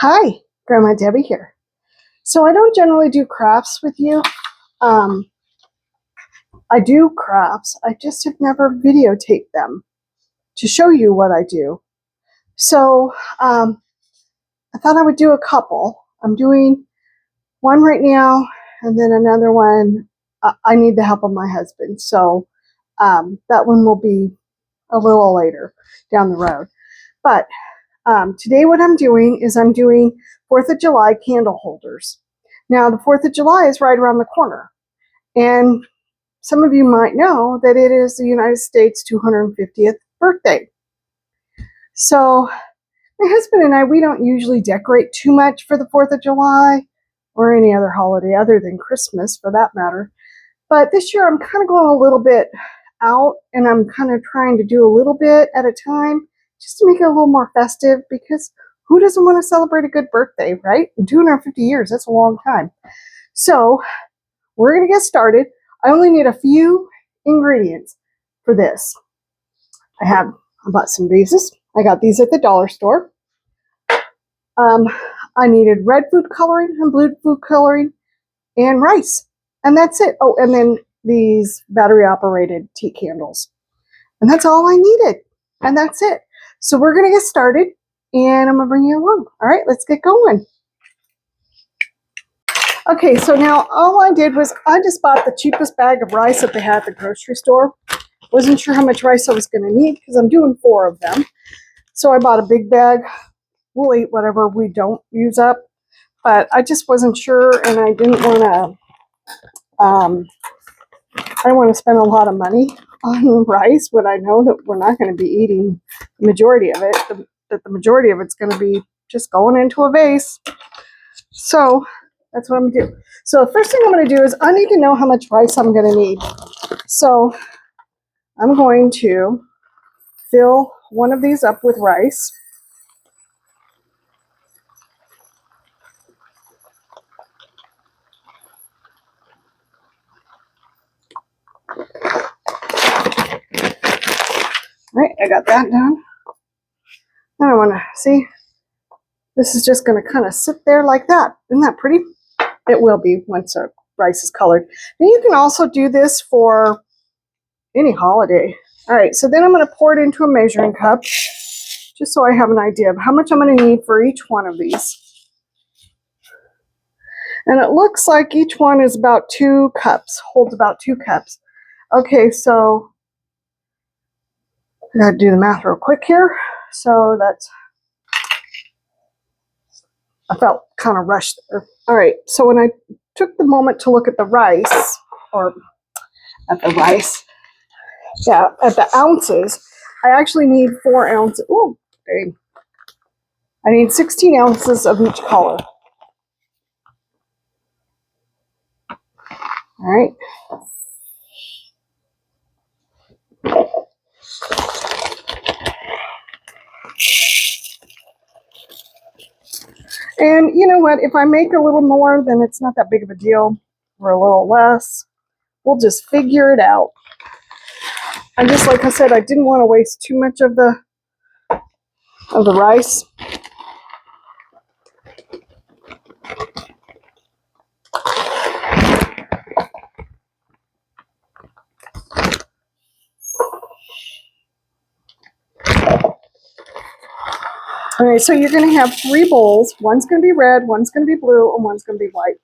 Hi, Grandma Debbie here. So I don't generally do crafts with you. I do crafts, I just have never videotaped them to show you what I do. So I thought I would do a couple. I'm doing one right now, and then another one. I need the help of my husband, so that one will be a little later down the road. But today what I'm doing is I'm doing 4th of July candle holders. Now the 4th of July is right around the corner, and some of you might know that it is the United States 250th birthday. So my husband and I, we don't usually decorate too much for the 4th of July or any other holiday other than Christmas for that matter. But this year I'm kind of going a little bit out, and I'm kind of trying to do a little bit at a time just to make it a little more festive, because who doesn't want to celebrate a good birthday, right? 250 years, that's a long time. So we're going to get started. I only need a few ingredients for this. I bought some vases. I got these at the dollar store. I needed red food coloring and blue food coloring and rice. And that's it. Oh, and then these battery operated tea candles. And that's all I needed. And that's it. So we're going to get started, and I'm going to bring you along. All right, let's get going. Okay, so now all I did was I just bought the cheapest bag of rice that they had at the grocery store. Wasn't sure how much rice I was going to need because I'm doing 4 of them. So I bought a big bag. We'll eat whatever we don't use up. But I just wasn't sure, and I didn't want to I don't want to spend a lot of money on rice when I know that we're not going to be eating the majority of it, that the majority of it's going to be just going into a vase. So that's what I'm going to do. So the first thing I'm going to do is I need to know how much rice I'm going to need. So I'm going to fill one of these up with rice. All right, I got that done. Now I want to see. This is just going to kind of sit there like that. Isn't that pretty? It will be once the rice is colored. And you can also do this for any holiday. All right, so then I'm going to pour it into a measuring cup just so I have an idea of how much I'm going to need for each one of these. And it looks like each one is about 2 cups, holds about 2 cups. Okay, so I got to do the math real quick here. So that's, I felt kind of rushed there. All right, so when I took the moment to look at the rice, or at the rice, yeah, at the ounces, I actually need 4 ounces. Oh, dang. I need 16 ounces of each color. All right. And you know what? If I make a little more, then it's not that big of a deal, or a little less. We'll just figure it out. And just like I said, I didn't want to waste too much of the rice. All right, so you're going to have 3 bowls. One's going to be red, one's going to be blue, and one's going to be white.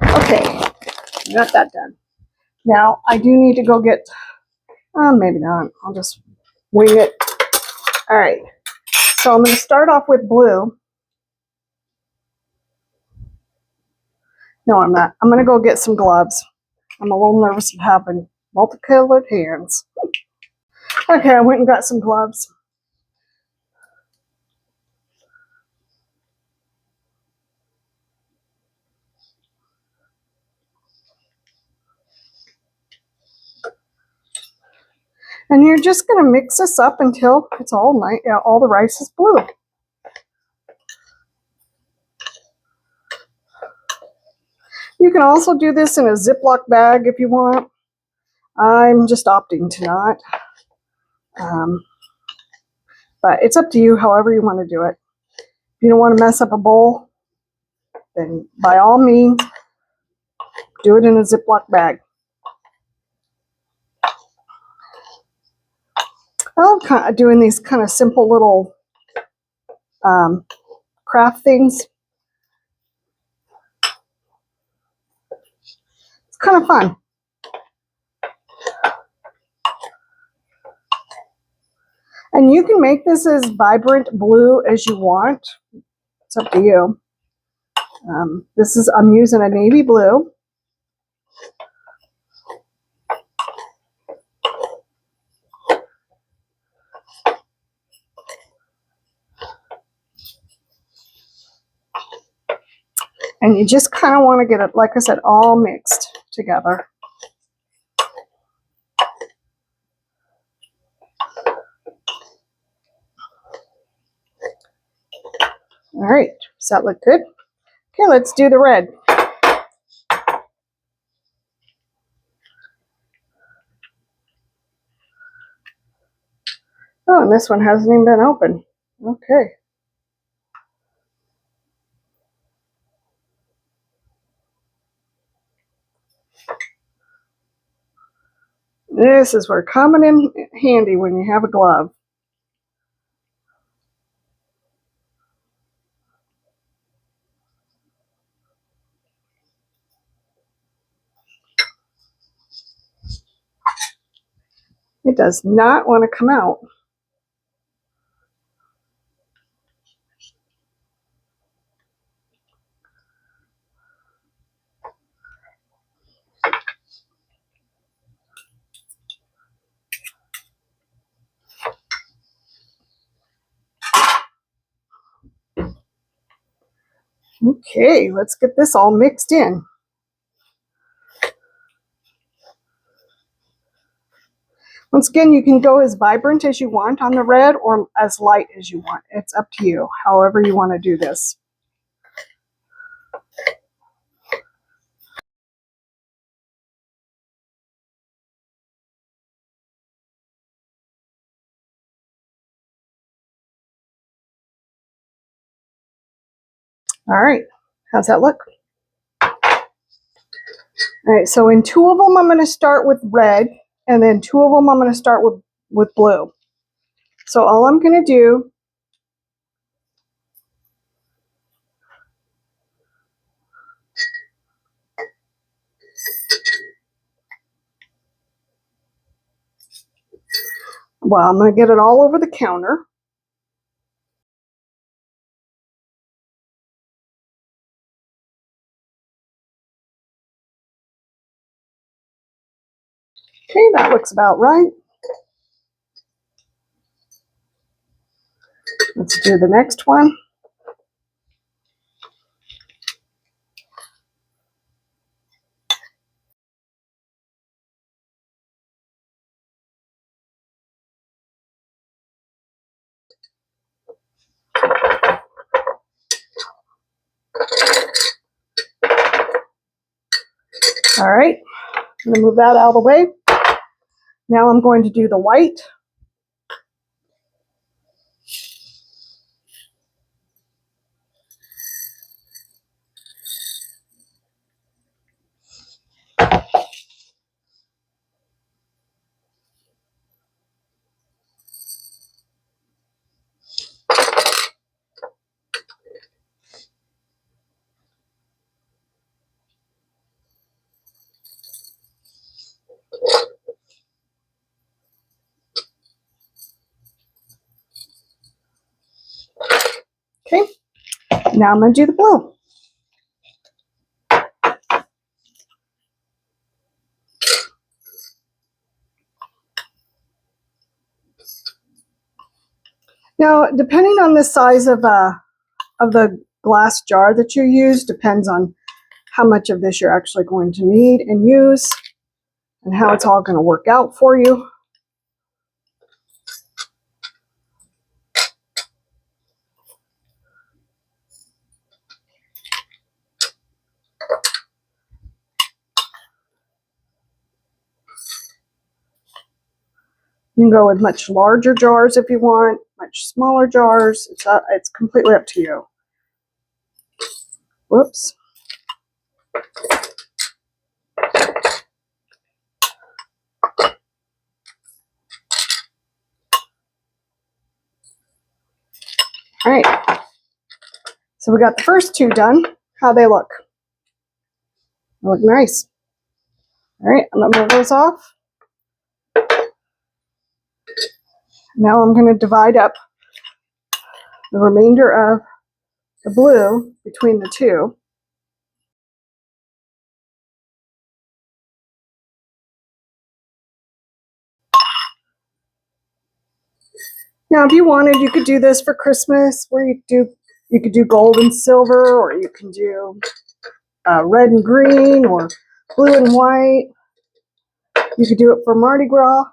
Okay, got that done. Now, I do need to go get, maybe not. I'll just wing it. All right, so I'm going to start off with blue. No, I'm not. I'm going to go get some gloves. I'm a little nervous of having multicolored hands. Okay, I went and got some gloves. And you're just going to mix this up until it's all the rice is blue. You can also do this in a Ziploc bag if you want. I'm just opting to not. But it's up to you however you want to do it. If you don't want to mess up a bowl, then by all means, do it in a Ziploc bag. I love kind of doing these kind of simple little craft things. It's kind of fun. And you can make this as vibrant blue as you want. It's up to you. I'm using a navy blue. And you just kind of want to get it, like I said, all mixed together. All right, does that look good? Okay, let's do the red. Oh, and this one hasn't even been open. Okay. This is where coming in handy when you have a glove. It does not want to come out. Okay, let's get this all mixed in. Once again, you can go as vibrant as you want on the red or as light as you want. It's up to you, however you want to do this. All right, how's that look? All right, so in two of them, I'm going to start with red, and then two of them, I'm going to start with blue. So all I'm going to do well, I'm going to get it all over the counter. Okay, that looks about right. Let's do the next one. All right, I'm going to move that out of the way. Now I'm going to do the white. Okay, now I'm going to do the blue. Now, depending on the size of the glass jar that you use, depends on how much of this you're actually going to need and use, and how it's all going to work out for you. You can go with much larger jars if you want, much smaller jars. It's completely up to you. Whoops. All right. So we got the first two done. How they look? They look nice. All right, I'm gonna move those off. Now I'm gonna divide up the remainder of the blue between the two. Now, if you wanted, you could do this for Christmas, where you could do gold and silver, or you can do red and green, or blue and white. You could do it for Mardi Gras,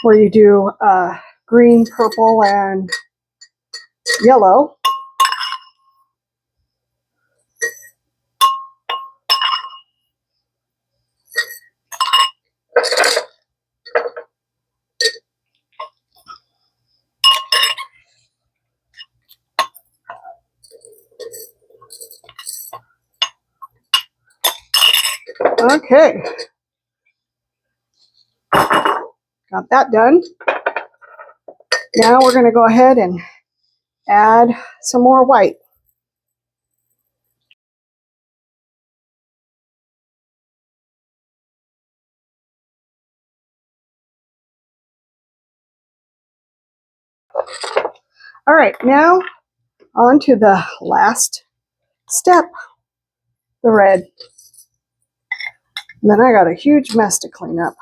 where you do green, purple, and yellow. Okay, got that done. Now we're going to go ahead and add some more white. All right, now on to the last step, the red. And then I got a huge mess to clean up.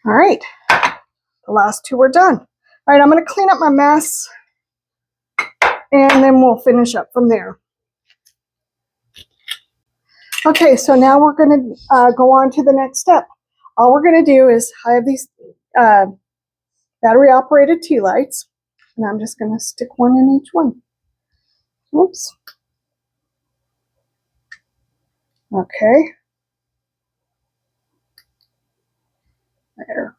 All right, the last two are done. All right, I'm going to clean up my mess, and then we'll finish up from there. Okay, so now we're going to go on to the next step. All we're going to do is, I have these battery-operated tea lights, and I'm just going to stick one in each one. Oops. Okay. There.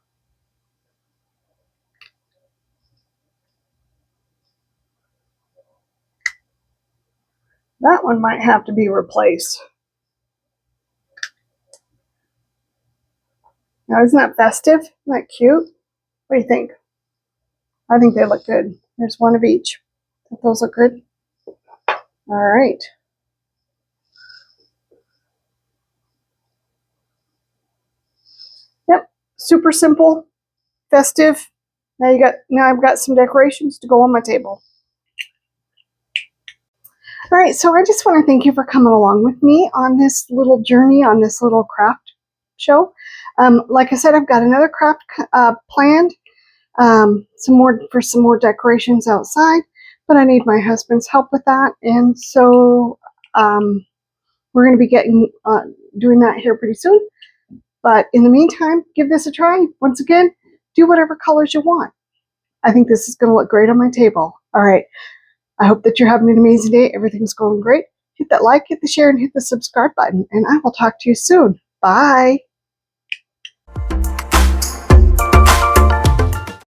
That one might have to be replaced. Now, isn't that festive? Isn't that cute? What do you think? I think they look good. There's one of each. Think those look good? All right. Yep, super simple, festive. Now I've got some decorations to go on my table. All right, so I just want to thank you for coming along with me on this little journey, on this little craft show. Like I said, I've got another craft planned, some more decorations outside, but I need my husband's help with that, and so we're going to be doing that here pretty soon. But in the meantime, give this a try. Once again, do whatever colors you want. I think this is going to look great on my table. All right. I hope that you're having an amazing day. Everything's going great. Hit that like, hit the share, and hit the subscribe button. And I will talk to you soon. Bye.